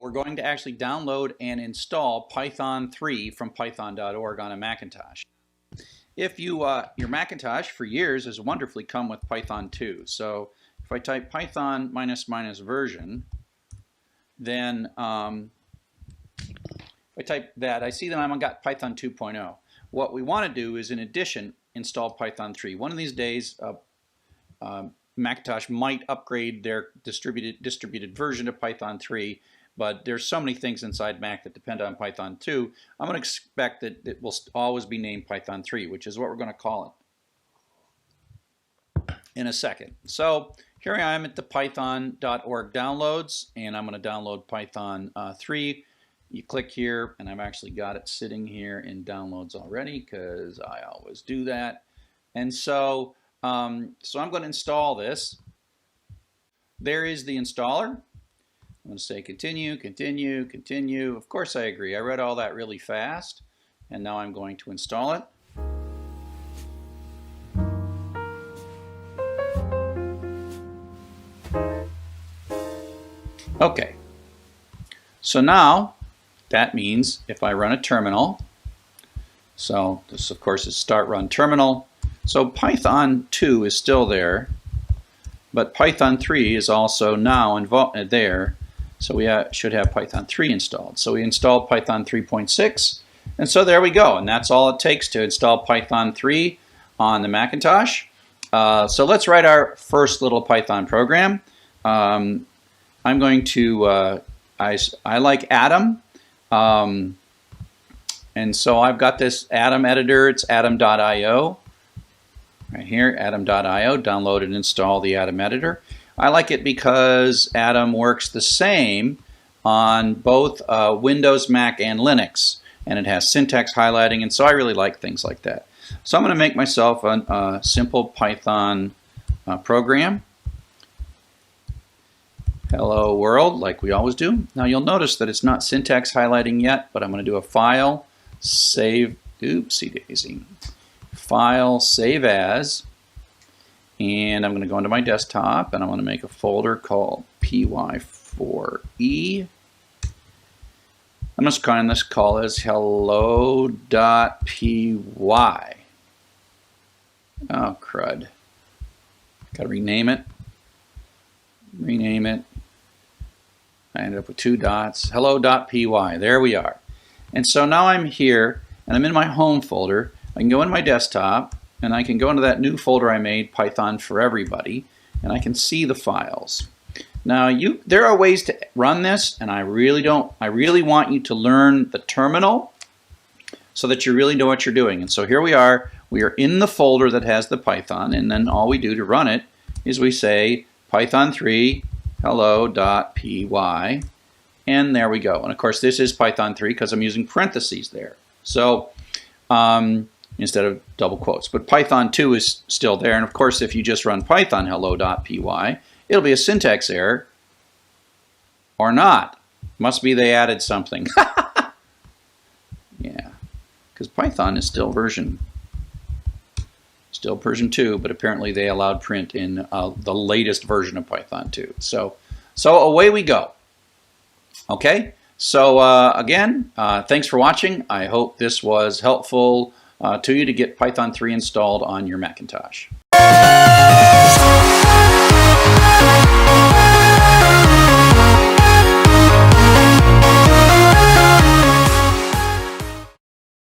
We're going to actually download and install Python 3 from python.org on a Macintosh. If you, your Macintosh for years has wonderfully come with Python 2. So if I type Python --version, then if I type that, I see that I've got Python 2.0. What we want to do is, in addition, install Python 3. One of these days, Macintosh might upgrade their distributed version of Python 3, but there's so many things inside Mac that depend on Python 2. I'm going to expect that it will always be named Python 3, which is what we're going to call it in a second. So here I am at the python.org downloads, and I'm going to download Python 3. You click here, and I've actually got it sitting here in downloads already because I always do that. And so, I'm going to install this. There is the installer. I'm going to say continue, continue, continue. Of course I agree. I read all that really fast, and now I'm going to install it. Okay. So now, that means if I run a terminal, so this of course is start run terminal, so Python 2 is still there, but Python 3 is also now there, so we should have Python 3 installed. So we installed Python 3.6, and so there we go, and that's all it takes to install Python 3 on the Macintosh. So let's write our first little Python program. I'm going to, I like Atom. And so I've got this Atom editor. It's atom.io. Right here, atom.io. Download and install the Atom editor. I like it because Atom works the same on both Windows, Mac, and Linux. And it has syntax highlighting, and so I really like things like that. So I'm going to make myself a simple Python program. Hello world, like we always do. Now you'll notice that it's not syntax highlighting yet, but I'm going to do a file, save, oopsie daisy, file, save as, and I'm going to go into my desktop and I'm going to make a folder called Py4e. I'm just going to call this hello.py. Oh crud. Got to rename it. Rename it. I ended up with 2 dots. Hello.py. There we are. And so now I'm here, and I'm in my home folder. I can go in my desktop, and I can go into that new folder I made, Python for Everybody, and I can see the files. Now, there are ways to run this, and I really want you to learn the terminal so that you really know what you're doing. And so here we are. We are in the folder that has the Python, and then all we do to run it is we say Python 3 hello.py, and there we go. And of course this is Python 3 because I'm using parentheses there. So instead of double quotes. But Python 2 is still there, and of course if you just run Python hello.py, it'll be a syntax error or not. Must be they added something. Yeah, because Python is still version 2, but apparently they allowed print in the latest version of Python 2. So away we go. Okay, so again, thanks for watching. I hope this was helpful to you to get Python 3 installed on your Macintosh.